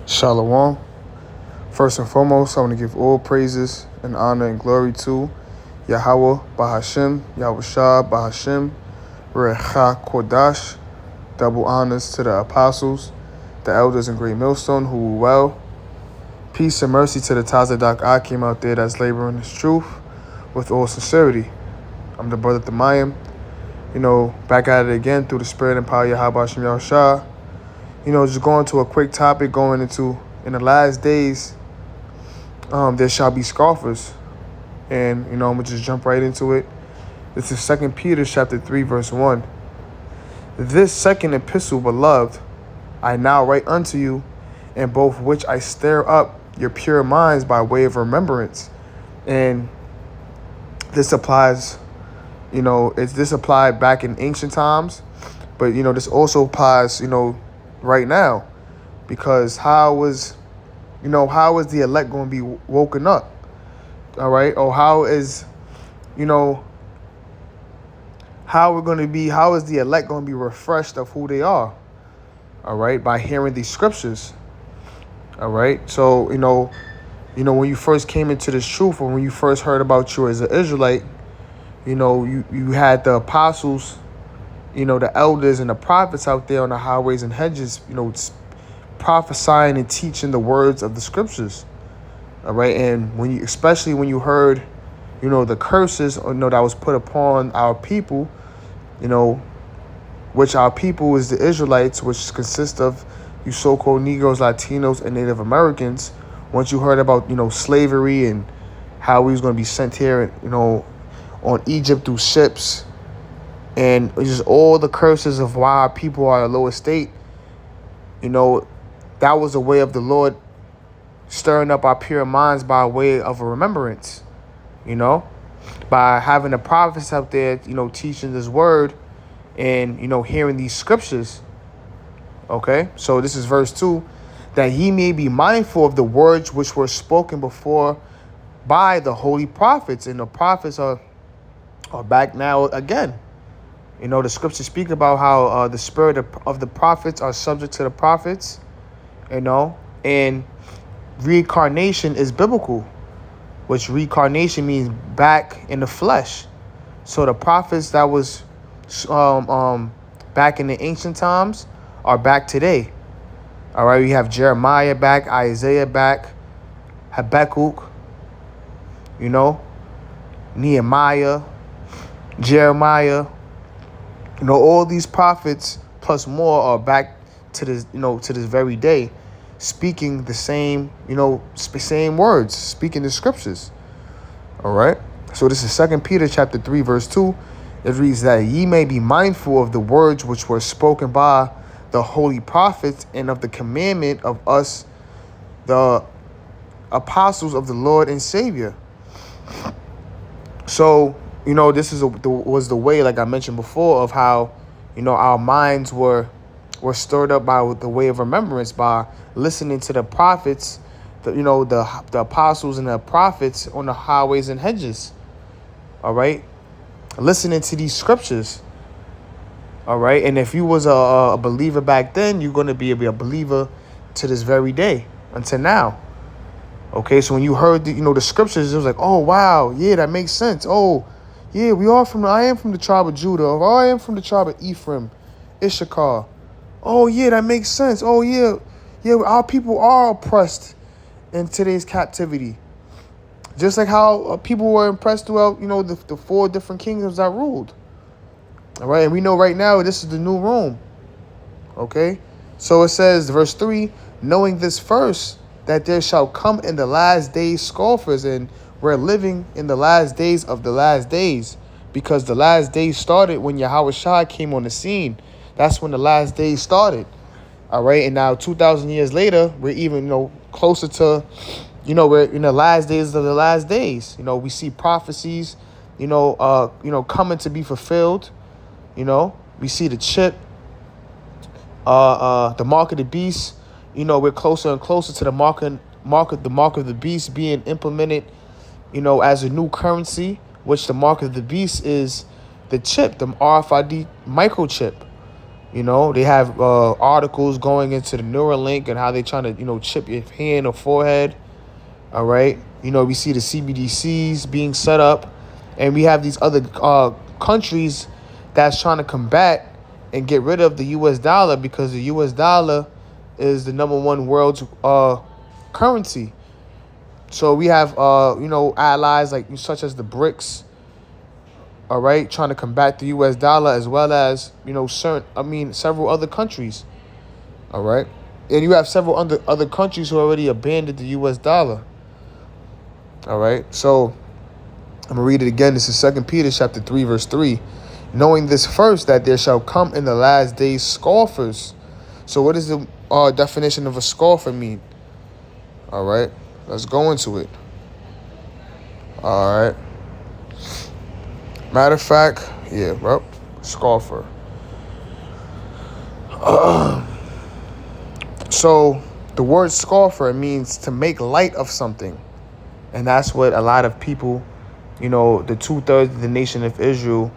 Shalom. First and foremost, I want to give all praises and honor and glory to Yahweh Bahashim, Yahweh Shah Bahashim, Recha Kodash. Double honors to the apostles, the elders in Great Millstone who were well. Peace and mercy to the Tazadak Akim out there that's laboring this truth with all sincerity. I'm the brother Thamayim, back at it again through the spirit and power of Yahweh Bahashim Yahweh Shah. Just going to a quick topic going into in the last days. There shall be scoffers, and I'm gonna just jump right into it. This is 2 Peter chapter 3 verse 1. This second epistle, beloved, I now write unto you, in both which I stir up your pure minds by way of remembrance. And this applies, this applied back in ancient times, but this also applies, right now, because how is the elect going to be woken up? All right. Or how is the elect going to be refreshed of who they are? All right. By hearing these scriptures. All right. So, when you first came into this truth, or when you first heard about you as an Israelite, you had the apostles, the elders and the prophets out there on the highways and hedges, prophesying and teaching the words of the scriptures. All right. And especially when you heard, the curses, that was put upon our people, which our people is the Israelites, which consists of you so-called Negroes, Latinos, and Native Americans. Once you heard about, slavery and how we was going to be sent here, on Egypt through ships, and just all the curses of why our people are a low estate, that was a way of the Lord stirring up our pure minds by way of a remembrance, by having the prophets out there, teaching this word and, hearing these scriptures. Okay, so this is verse 2, that ye may be mindful of the words which were spoken before by the holy prophets. And the prophets are back now again. The scriptures speak about how the spirit of the prophets are subject to the prophets, and reincarnation is biblical, which reincarnation means back in the flesh. So the prophets that was back in the ancient times are back today. All right, we have Jeremiah back, Isaiah back, Habakkuk, Nehemiah, Jeremiah, all these prophets plus more are back to this, to this very day, speaking the same, same words, speaking the scriptures. All right. So this is 2 Peter chapter 3 verse 2. It reads that ye may be mindful of the words which were spoken by the holy prophets, and of the commandment of us, the apostles of the Lord and Savior. So, this was the way, like I mentioned before, of how, our minds were stirred up by the way of remembrance, by listening to the prophets, the apostles and the prophets on the highways and hedges. All right. Listening to these scriptures. All right. And if you was a believer back then, you're going to be a believer to this very day until now. Okay. So when you heard the scriptures, it was like, oh, wow. Yeah, that makes sense. Oh, yeah, I am from the tribe of Judah. Or I am from the tribe of Ephraim, Issachar. Oh, yeah, that makes sense. Oh, yeah. Yeah, our people are oppressed in today's captivity. Just like how people were oppressed throughout, the 4 different kingdoms that ruled. All right, and we know right now this is the new Rome. Okay, so it says, verse 3, knowing this first, that there shall come in the last days scoffers, and we're living in the last days of the last days, because the last days started when Yahweh Shai came on the scene. That's when the last days started. All right, and now 2,000 years later, we're even, closer to, we're in the last days of the last days. We see prophecies, coming to be fulfilled. We see the chip, the mark of the beast. We're closer and closer to the mark of the beast being implemented, as a new currency, which the mark of the beast is the chip, the RFID microchip. They have articles going into the Neuralink and how they trying to, chip your hand or forehead. All right. We see the CBDCs being set up, and we have these other countries that's trying to combat and get rid of the U.S. dollar, because the U.S. dollar is the number one world's currency. So we have, allies like such as the BRICS, all right, trying to combat the U.S. dollar, as well as, several other countries, all right? And you have several other countries who already abandoned the U.S. dollar, all right? So I'm going to read it again. This is 2 Peter chapter 3, verse 3. Knowing this first, that there shall come in the last days scoffers. So what does the definition of a scoffer mean? All right, let's go into it. All right. Matter of fact, scoffer. So the word scoffer means to make light of something. And that's what a lot of people, the 2/3 of the nation of Israel,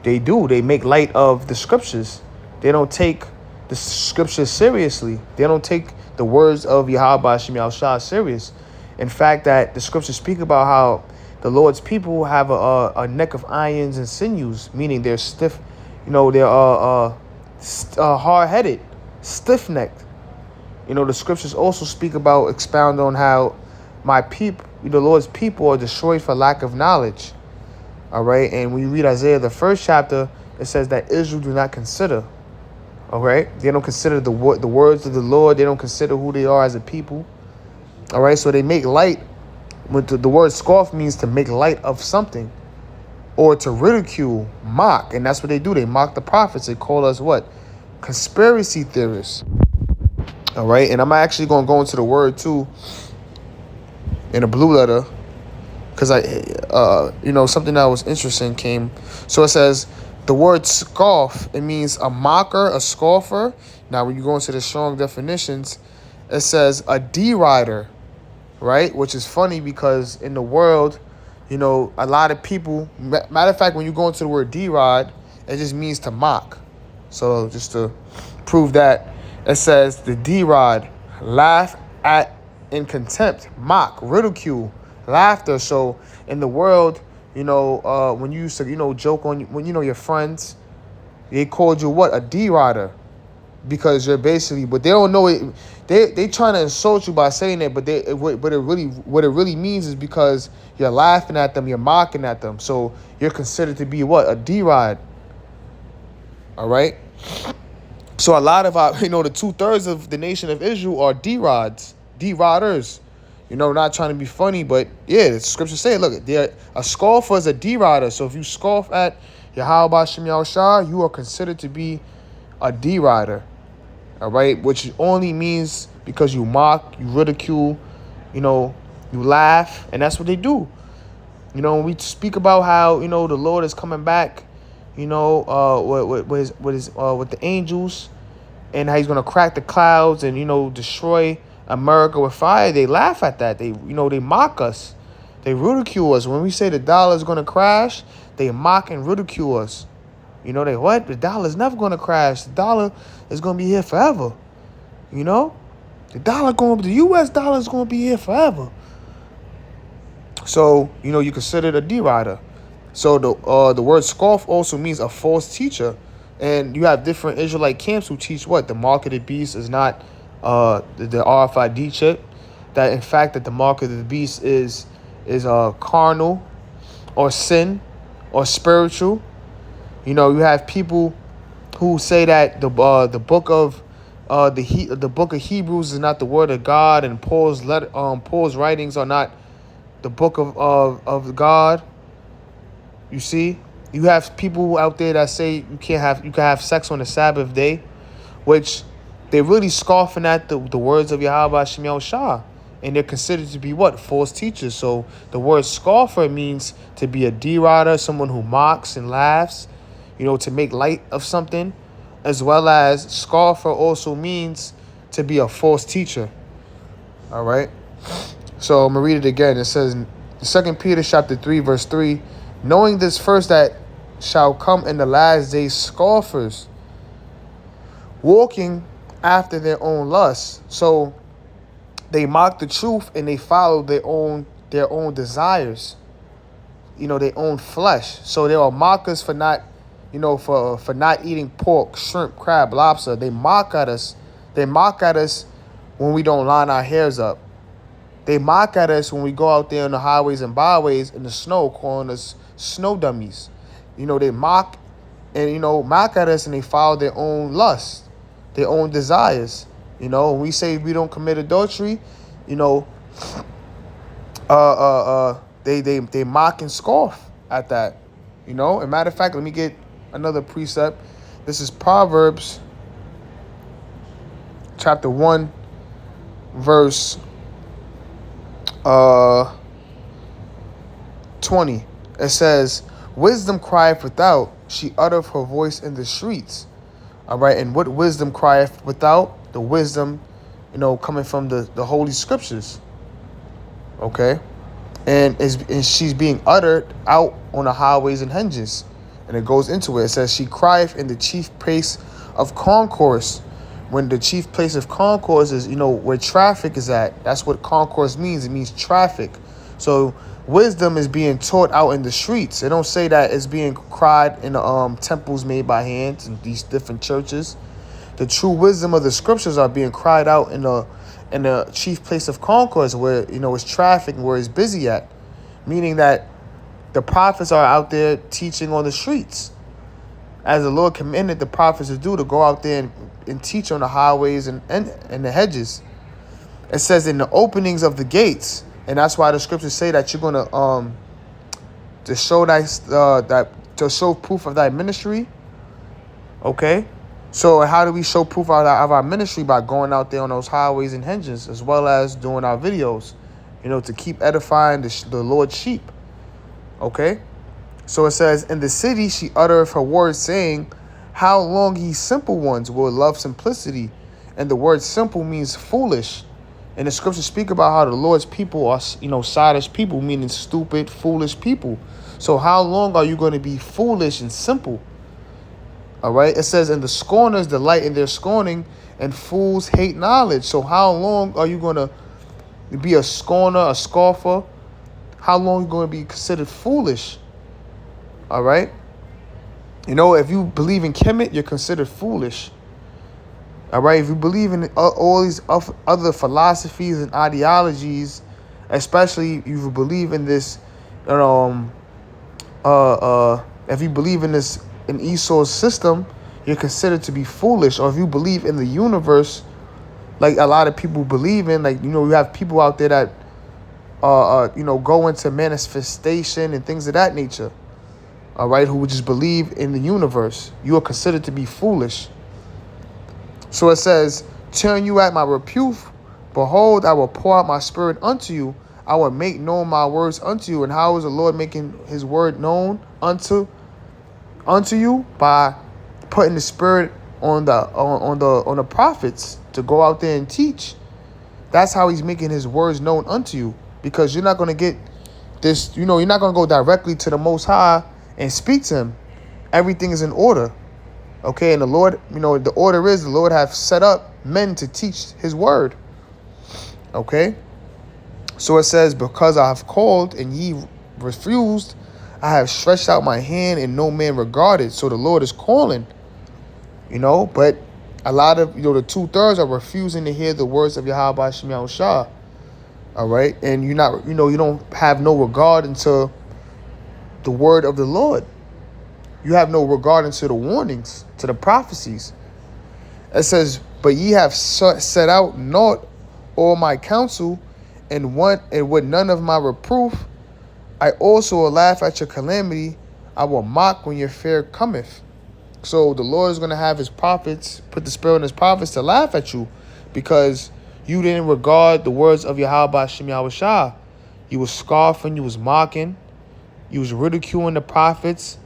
they do. They make light of the scriptures. They don't take the scriptures seriously. They don't take the words of Yahweh Shem Yahushua serious. In fact, that the scriptures speak about how the Lord's people have a neck of irons and sinews, meaning they're stiff, they're hard-headed, stiff-necked. The scriptures also speak about, expound on how my people, the Lord's people, are destroyed for lack of knowledge. All right, and when you read Isaiah, the 1st chapter, it says that Israel do not consider. All right, they don't consider the words of the Lord. They don't consider who they are as a people. All right, so they make light. The word scoff means to make light of something, or to ridicule, mock, and that's what they do. They mock the prophets. They call us what? Conspiracy theorists. All right, and I'm actually going to go into the word too in a blue letter, because something that was interesting came. So it says the word scoff, it means a mocker, a scoffer. Now, when you go into the strong definitions, it says a derider, right? Which is funny because in the world, a lot of people, matter of fact, when you go into the word deride, it just means to mock. So just to prove that, it says the deride, laugh at, in contempt, mock, ridicule, laughter. So in the world, when you used to, joke on, when, your friends, they called you what? A derider. Because you're basically, but they don't know it. They trying to insult you by saying it, but what it really means is because you're laughing at them, you're mocking at them. So you're considered to be what? A deride. All right. So a lot of our, the 2/3 of the nation of Israel are deriders. Not trying to be funny, but yeah, the scriptures say, look, a scoffer is a derider. So if you scoff at Yahweh Shem Yahushua, you are considered to be a derider. All right, which only means because you mock, you ridicule, you laugh, and that's what they do. When we speak about how the Lord is coming back, with the angels, and how he's gonna crack the clouds and destroy America with fire, they laugh at that. They they mock us, they ridicule us. When we say the dollar is gonna crash, they mock and ridicule us. They what? The dollar is never gonna crash. The dollar is gonna be here forever. The U.S. dollar is gonna be here forever. So you considered a derider. So the word scoff also means a false teacher, and you have different Israelite camps who teach what? The mark of the beast is not the RFID chip. That in fact that the mark of the beast is carnal, or sin, or spiritual. You have people who say that the book of Hebrews is not the word of God, and Paul's writings are not the book of God. You see, you have people out there that say you can have sex on the Sabbath day, which they're really scoffing at the words of Yahweh Shem Yahushua, and they're considered to be what? False teachers. So the word scoffer means to be a derider, someone who mocks and laughs, to make light of something, as well as scoffer also means to be a false teacher. All right. So I'm going to read it again. It says in 2 Peter chapter 3, verse 3, knowing this first, that shall come in the last days scoffers, walking after their own lusts. So they mock the truth and they follow their own desires, their own flesh. So they will mock us for not, for not eating pork, shrimp, crab, lobster. They mock at us. They mock at us when we don't line our hairs up. They mock at us when we go out there on the highways and byways in the snow, calling us snow dummies. They mock mock at us, and they follow their own lusts, their own desires. When we say we don't commit adultery, they mock and scoff at that. As a matter of fact, let me get another precept. This is Proverbs chapter 1, verse 20. It says, wisdom crieth without, she uttereth her voice in the streets. All right, and what wisdom crieth without? The wisdom, coming from the holy scriptures. Okay, and she's being uttered out on the highways and hedges, and it goes into it. It says, she crieth in the chief place of concourse. When the chief place of concourse is, where traffic is at. That's what concourse means. It means traffic. So wisdom is being taught out in the streets. They don't say that it's being cried in the temples made by hands in these different churches. The true wisdom of the scriptures are being cried out in the chief place of concourse, where it's traffic and where it's busy at. Meaning that the prophets are out there teaching on the streets, as the Lord commanded the prophets to do, to go out there and teach on the highways and the hedges. It says in the openings of the gates, and that's why the scriptures say that you're gonna to show to show proof of thy ministry. Okay, so how do we show proof of our ministry? By going out there on those highways and hedges, as well as doing our videos, to keep edifying the Lord's sheep. Okay, so it says, in the city she uttereth her words, saying, how long ye simple ones will love simplicity? And the word simple means foolish. And the scriptures speak about how the Lord's people are, sottish people, meaning stupid, foolish people. So how long are you going to be foolish and simple? All right. It says, and the scorners delight in their scorning, and fools hate knowledge. So how long are you going to be a scorner, a scoffer? How long are you going to be considered foolish? All right. If you believe in Kemet, you're considered foolish. All right. If you believe in all these other philosophies and ideologies, especially if you believe in this, if you believe in this, in Esau's system, you're considered to be foolish. Or if you believe in the universe, like a lot of people believe in, like, you have people out there that, go into manifestation and things of that nature. All right, who would just believe in the universe. You are considered to be foolish. So it says, turn you at my reproof. Behold, I will pour out my spirit unto you. I will make known my words unto you. And how is the Lord making his word known unto you? By putting the spirit on the prophets to go out there and teach. That's how he's making his words known unto you. Because you're not going to get this, you're not going to go directly to the Most High and speak to him. Everything is in order. Okay, and the Lord, the order is the Lord hath set up men to teach his word. Okay, so it says, because I have called and ye refused, I have stretched out my hand and no man regarded. So the Lord is calling, but a lot of, the 2/3 are refusing to hear the words of Yahweh Shem Yahushua. All right, and you don't have no regard into the word of the Lord. You have no regard into the warnings, to the prophecies. It says, but ye have set out naught all my counsel, and with none of my reproof. I also will laugh at your calamity. I will mock when your fear cometh. So the Lord is going to have his prophets, put the spirit on his prophets to laugh at you, because you didn't regard the words of Yahweh Shem Yahushua. You was scoffing, you was mocking, you was ridiculing the prophets.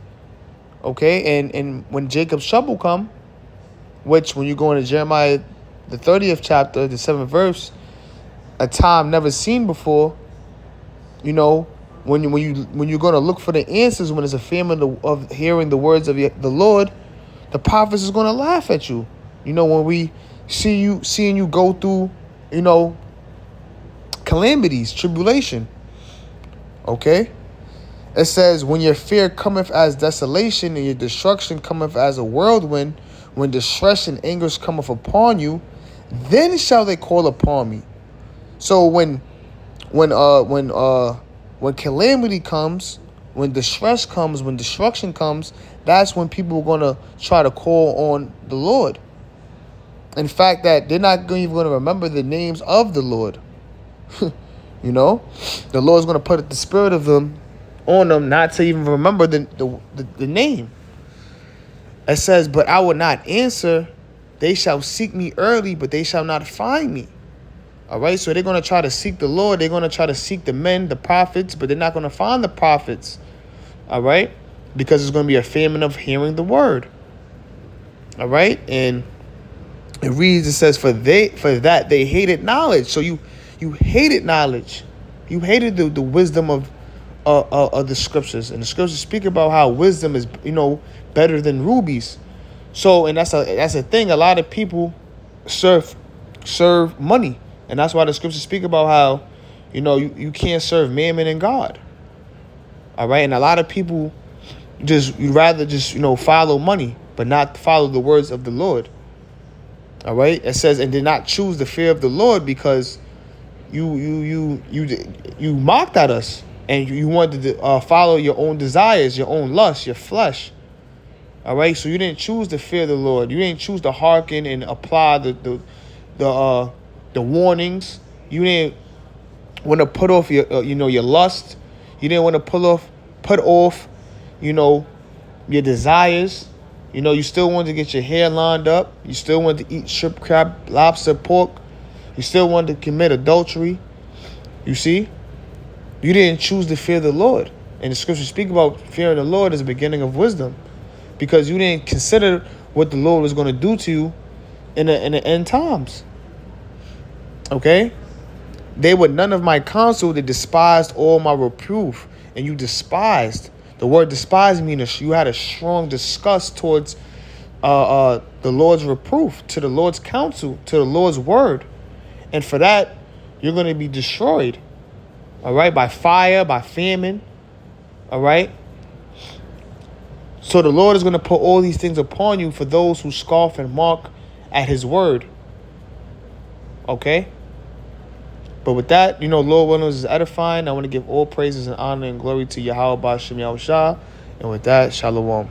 Okay, and when Jacob's trouble come, which when you go into Jeremiah, the 30th chapter, the 7th verse, a time never seen before, when you're going to look for the answers, when there's a famine of hearing the words of the Lord, the prophets is going to laugh at you. when we seeing you go through, calamities, tribulation. Okay? It says, when your fear cometh as desolation, and your destruction cometh as a whirlwind, when distress and anguish cometh upon you, then shall they call upon me. So when calamity comes, when distress comes, when destruction comes, that's when people are gonna try to call on the Lord. In fact, that they're not even going to remember the names of the Lord. The Lord's going to put the spirit of them on them, not to even remember the name. It says, but I will not answer. They shall seek me early, but they shall not find me. All right, so they're going to try to seek the Lord. They're going to try to seek the men, the prophets, but they're not going to find the prophets. All right, because there's going to be a famine of hearing the word. All right, and it reads, it says, for that they hated knowledge. So you hated knowledge. You hated the wisdom of the scriptures. And the scriptures speak about how wisdom is, better than rubies. So, and that's a thing. A lot of people serve money. And that's why the scriptures speak about how, you can't serve mammon and God. All right. And a lot of people you'd rather follow money, but not follow the words of the Lord. All right. It says, and did not choose the fear of the Lord because you mocked at us, and you wanted to follow your own desires, your own lust, your flesh. All right. So you didn't choose to fear the Lord. You didn't choose to hearken and apply the warnings. You didn't want to put off your lust. You didn't want to put off your desires. You still wanted to get your hair lined up. You still wanted to eat shrimp, crab, lobster, pork. You still wanted to commit adultery. You see? You didn't choose to fear the Lord. And the scriptures speak about fearing the Lord as the beginning of wisdom, because you didn't consider what the Lord was going to do to you in the end times. Okay? They were none of my counsel. They despised all my reproof. And you despised. The word despise means you had a strong disgust towards the Lord's reproof, to the Lord's counsel, to the Lord's word. And for that, you're going to be destroyed. All right? By fire, by famine. All right? So the Lord is going to put all these things upon you for those who scoff and mock at his word. Okay? But with that, Lord willing, is edifying. I want to give all praises and honor and glory to Yahweh B'Shem Yahushua. And with that, Shalom.